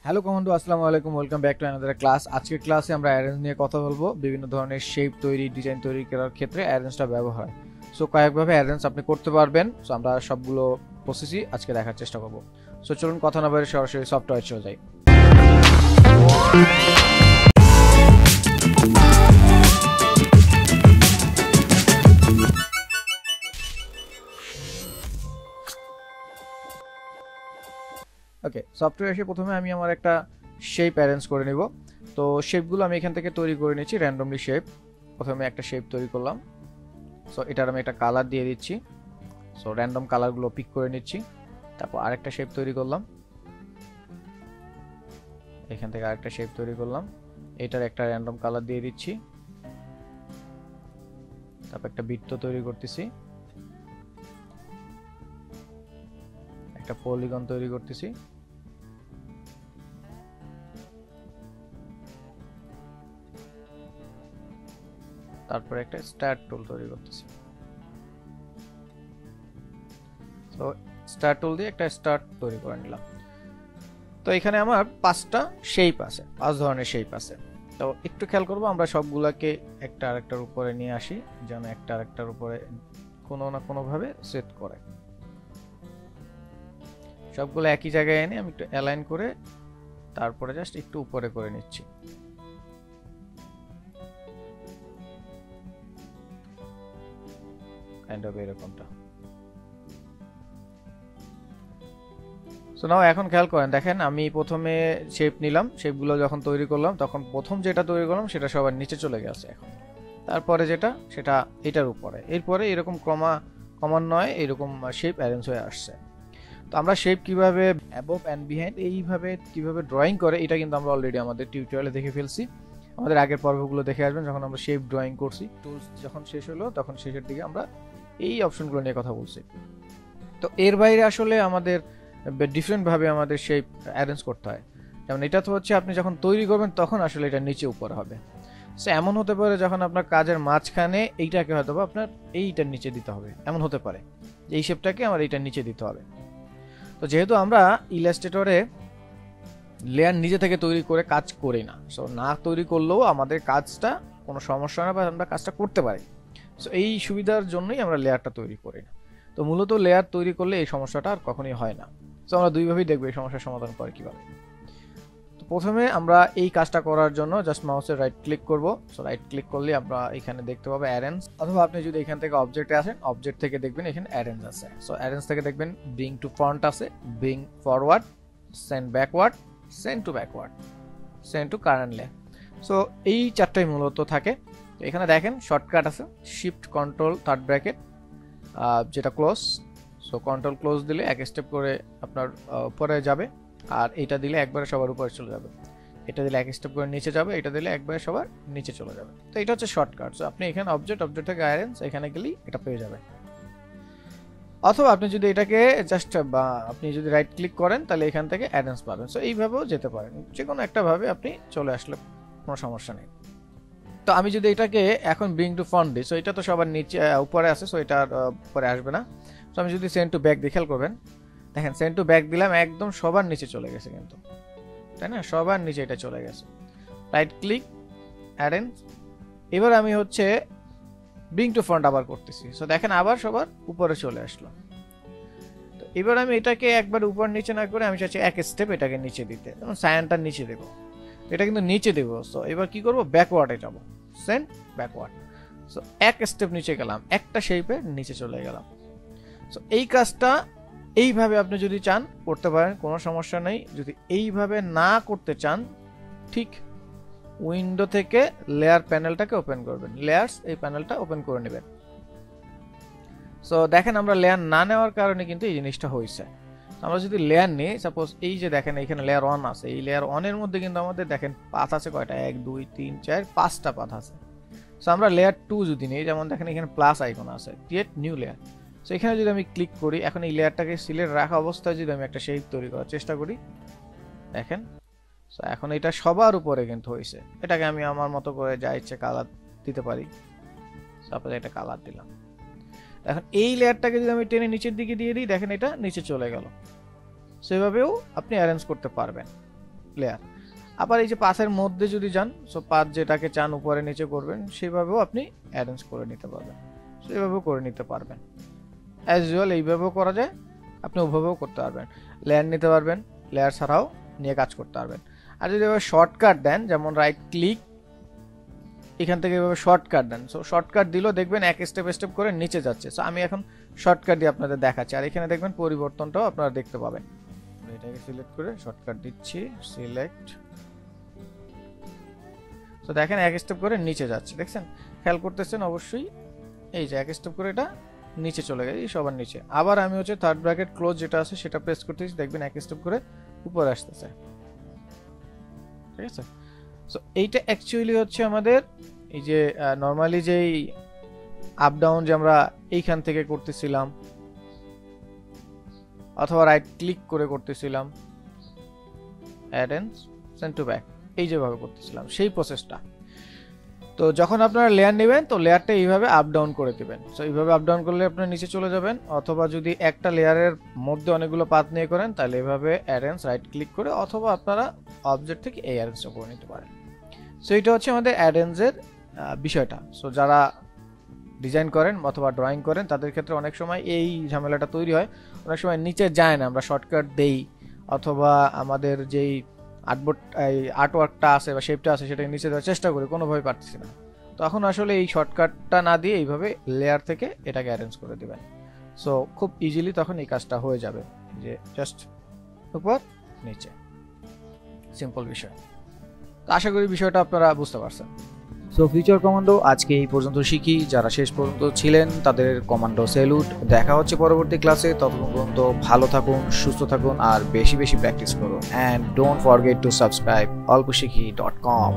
Hello commando, আসসালামু আলাইকুম, welcome back to another class. আজকের ক্লাসে আমরা অ্যারেঞ্জ নিয়ে কথা বলবো। বিভিন্ন ধরনের শেপ তৈরি, ডিজাইন তৈরি করার ক্ষেত্রে অ্যারেঞ্জটা ব্যবহার হয়। সো কয়েকভাবে অ্যারেঞ্জ আপনি করতে পারবেন। সো আমরা সবগুলো প্রসেসই আজকে দেখার চেষ্টা করব। সো চলুন কথা না বলে সরাসরি সফটওয়্যার চলে যাই। ওকে, সফটওয়্যার এসে প্রথমে আমি আমার একটা শেপ অ্যারেঞ্জ করে নিব। তো শেপগুলো আমি এখান থেকে তৈরি করে নিচ্ছি, র্যান্ডমলি শেপ। প্রথমে একটা শেপ তৈরি করলাম। সো এটার আমি একটা কালার দিয়ে দিচ্ছি। সো র্যান্ডম কালারগুলো পিক করে নিচ্ছি। তারপর আরেকটা শেপ তৈরি করলাম, এখান থেকে আরেকটা শেপ তৈরি করলাম, এটার একটা র্যান্ডম কালার দিয়ে দিচ্ছি। তারপর একটা বৃত্ত তৈরি করতেছি, একটা পলিগন তৈরি করতেছি, তারপরে একটা স্টার টুল তৈরি করতেছি। তো স্টার টুল দিয়ে একটা স্টার তৈরি করে নিলাম। তো এখানে আমার পাঁচটা শেপ আছে, পাঁচ ধরনের শেপ আছে। তো একটু খেয়াল করবো, আমরা সবগুলাকে একটা আরেকটার উপরে নিয়ে আসি, যেন একটা আরেকটার উপরে কোনো না কোনো ভাবে সেট করে। সবগুলো একই জায়গায় এনে আমি একটু অ্যালাইন করে তারপরে জাস্ট একটু উপরে করে নিচ্ছি। কাইন্ড অফ এরকমটা। সো নাও এখন খেয়াল করেন, দেখেন আমি প্রথমে শেপ নিলাম, শেপগুলো যখন তৈরি করলাম তখন প্রথম যেটা তৈরি করলাম সেটা সবার নিচে চলে গেছে। এখন তারপরে যেটা সেটা এটার উপরে, এরপরে এরকম ক্রমান্বয়ে এরকম শেপ অ্যারেঞ্জ হয়ে আসছে। তো আমরা শেপ কিভাবে অ্যাবভ অ্যান্ড বিহাইন্ড এইভাবে কিভাবে ড্রয়িং করে এটা কিন্তু আমরা অলরেডি আমাদের টিউটোরিয়ালে দেখে ফেলছি। আমাদের আগের পর্বগুলো দেখে আসবেন, যখন আমরা শেপ ড্রয়িং করছি। টুলস যখন শেষ হলো তখন শেষের দিকে আমরা এই অপশনগুলো নিয়ে কথা বলছি। তো এর বাইরে আসলে আমাদের ডিফারেন্ট ভাবে আমাদের শেপ অ্যারেঞ্জ করতে হয়। যেমন এটা তো হচ্ছে আপনি যখন তৈরি করবেন তখন আসলে এটা নিচে উপরে হবে। সো এমন হতে পারে যখন আপনার কাজের মাঝখানে এইটাকে হয়তো বা আপনার এইটার নিচে দিতে হবে, এমন হতে পারে এই শেপটাকে আমার এইটার নিচে দিতে হবে। তো যেহেতু আমরা ইলাস্ট্রেটরে লেয়ার নিজে থেকে তৈরি করে কাজ করি না, সো না তৈরি করলেও আমাদের কাজটা কোনো সমস্যা না, বা আমরা কাজটা করতে পারি। সো এই সুবিধার জন্যই আমরা লেয়ারটা তৈরি করি না। তো মূলত লেয়ার তৈরি করলে এই সমস্যাটা আর কখনোই হয় না। সো আমরা দুইভাবেই দেখবো এই সমস্যার সমাধান করে কিভাবে। তো প্রথমে আমরা এই কাজটা করার জন্য জাস্ট মাউসের রাইট ক্লিক করব। সো রাইট ক্লিক করলে আমরা এখানে দেখতে পাবো অ্যারেঞ্জ, অথবা আপনি যদি এখান থেকে অবজেক্টে আসেন, অবজেক্ট থেকে দেখবেন এখানে অ্যারেঞ্জ আছে। সো অ্যারেঞ্জ থেকে দেখবেন ব্রিং টু ফ্রন্ট আছে, bring forward, send backward, send to backward, send to current layer. So এই চারটাই মূলত থাকে। তো এখানে দেখেন শর্টকাট আছে, শিফট কন্ট্রোল থার্ড ব্র্যাকেট, যেটা ক্লোজ। সো কন্ট্রোল ক্লোজ দিলে এক স্টেপ করে আপনার উপরে যাবে, আর এটা দিলে একবারে সবার উপরে চলে যাবে। এটা দিলে এক স্টেপ করে নিচে যাবে, এটা দিলে একবারে সবার নিচে চলে যাবে। তো এটা হচ্ছে শর্টকাট। সো আপনি এখানে অবজেক্ট থেকে অ্যারেঞ্জ এখানে গেলেই এটা পেয়ে যাবে। অথবা আপনি যদি এটাকে জাস্ট বা আপনি যদি রাইট ক্লিক করেন তাহলে এখান থেকে অ্যারেঞ্জ পাবেন। সো এইভাবেও যেতে পারেন, যে কোনো একটা ভাবে আপনি চলে আসলে কোনো সমস্যা নেই। তো আমি যদি এটাকে এখন ব্রিং টু ফ্রন্ট দিই, সো এটা তো সবার নিচে উপরে আছে, সো এটা উপরে আসবে না। সো আমি যদি সেন্ড টু ব্যাক দিই, খেয়াল করবেন, দেখেন সেন্ড টু ব্যাক দিলাম, একদম সবার নিচে চলে গেছে কিন্তু, তাই না? সবার নিচে এটা চলে গেছে। Right click, arrange. এবার আমি হচ্ছে ব্রিং টু ফ্রন্ট আবার করতেছি। সো দেখেন আবার সবার উপরে চলে আসলো। তো এবার আমি এটাকে একবার উপর নিচে না করে আমি চাচ্ছি এক স্টেপ এটাকে নিচে দিতে, যেমন সায়ানটা নিচে দেবো, এটা কিন্তু নিচে দেবো। সো এবার কি করবো, ব্যাকওয়ার্ডে যাবো, সেন্ড ব্যাকওয়ার্ড। সো এক স্টেপ নিচে গেলাম, একটা শেপে নিচে চলে গেলাম। সো এই কাজটা এইভাবে আপনি যদি চান করতে পারেন, কোনো সমস্যা নেই। যদি এইভাবে না করতে চান, ঠিক উইন্ডো থেকে লেয়ার প্যানেলটাকে ওপেন করবেন, লেয়ার্স এই প্যানেলটা ওপেন করে নেবেন। সো দেখেন আমরা লেয়ার না নেওয়ার কারণে কিন্তু এই জিনিসটা হয়েছে। আমরা যদি লেয়ার নিই, সাপোজ এই যে দেখেন এখানে লেয়ার 1 আছে, এই লেয়ার 1 এর মধ্যে কিন্তু আমাদের দেখেন পাথ আছে কয়টা, 1 2 3 4 5টা পাথ আছে। সো আমরা লেয়ার 2 যদি নিই, যেমন দেখেন এখানে প্লাস আইকন আছে, ক্রিয়েট নিউ লেয়ার। সো এখানে যদি আমি ক্লিক করি, এখন এই লেয়ারটাকে সিলেক্ট রাখা অবস্থায় যদি আমি একটা শেপ তৈরি করার চেষ্টা করি, দেখেন সো এখন এটা সবার উপরে কিন্তু হয়েছে। এটাকে আমি আমার মতো করে যা ইচ্ছে কালার দিতে পারি। সাপোজ একটা কালার দিলাম। এখন এই লেয়ারটাকে যদি আমি টেনে নিচের দিকে দিয়ে দিই, দেখেন এটা নিচে চলে গেল। সেভাবেও আপনি অ্যারেঞ্জ করতে পারবেন। লেয়ার। আবার এই যে পাথের মধ্যে যদি যান, সো পাথ যেটাকে চান উপরে নিচে করবেন সেভাবেও আপনি অ্যারেঞ্জ করে নিতে পারবেন, সেইভাবেও করে নিতে পারবেন। অ্যাজ ইউজুয়াল এইভাবেও করা যায়, আপনি ওভাবেও করতে পারবেন। লেয়ার নিতে পারবেন, লেয়ার ছাড়াও নিয়ে কাজ করতে পারবেন। আর যদি এভাবে শর্টকাট দেন, যেমন রাইট ক্লিক এখান থেকে এভাবে শর্টকাট দেন, সো শর্টকাট দিলেও দেখবেন এক স্টেপ স্টেপ করে নিচে যাচ্ছে। সো আমি এখন শর্টকাট দিয়ে আপনাদের দেখাচ্ছি, আর এখানে দেখবেন পরিবর্তনটাও আপনারা দেখতে পাবেন। এটাকে সিলেক্ট করে শর্টকাট দিচ্ছি, সিলেক্ট। তো দেখেন এক স্টেপ করে নিচে যাচ্ছে, দেখছেন? খেয়াল করতেছেন অবশ্যই, এই যে এক স্টেপ করে এটা নিচে চলে গেছে, সবার নিচে। আবার আমি হচ্ছে থার্ড ব্র্যাকেট ক্লোজ যেটা আছে সেটা প্রেস করতেছি, দেখবেন এক স্টেপ করে উপরে আসতেছে, ঠিক আছে? সো এইটা অ্যাকচুয়ালি হচ্ছে আমাদের এই যে নর্মালি যেই আপ ডাউন যে আমরা এইখান থেকে করতেছিলাম অথবা রাইট ক্লিক করে করতেছিলাম, অ্যারেঞ্জ সেন্ড টু ব্যাক, এই যেভাবে করতেছিলাম সেই প্রসেসটা। তো যখন আপনারা লেয়ার নেবেন তো লেয়ারটা এইভাবে আপ ডাউন করে দেবেন। সো এইভাবে আপ ডাউন করলে আপনারা নিচে চলে যাবেন, অথবা যদি একটা লেয়ারের মধ্যে অনেকগুলো পাথ নিয়ে করেন তাহলে এভাবে অ্যারেঞ্জ রাইট ক্লিক করে, অথবা আপনারা অবজেক্ট থেকে এই অ্যারেঞ্জটা করে নিতে পারেন। সো এটা হচ্ছে আমাদের অ্যারেঞ্জের বিষয়টা। সো যারা ডিজাইন করেন অথবা ড্রয়িং করেন তাদের ক্ষেত্রে অনেক সময় এই ঝামেলাটা তৈরি হয়, অনেক সময় নিচে যায় না, আমরা শর্টকাট দেই অথবা আমাদের যেই আর্টওয়ার্কটা আছে বা শেপটা আছে সেটা নিচে দেওয়ার চেষ্টা করি, কোনোভাবেই পারতেছি না। তখন আসলে এই শর্টকাটটা না দিয়ে এইভাবে লেয়ার থেকে এটাকে অ্যারেঞ্জ করে দিবেন। সো খুব ইজিলি তখন এই কাজটা হয়ে যাবে, যে জাস্ট উপর নিচে, সিম্পল বিষয়। তো আশা করি বিষয়টা আপনারা বুঝতে পারছেন। সো ফিউচার কমান্ডো আজকে এই পর্যন্ত শিখি। যারা শেষ পর্যন্ত ছিলেন তাদের কমান্ডো স্যালুট। দেখা হচ্ছে পরবর্তী ক্লাসে, ততক্ষণ পর্যন্ত ভালো থাকুন, সুস্থ থাকুন আর বেশি বেশি প্র্যাকটিস করুন। And don't forget to subscribe olposhikhi.com।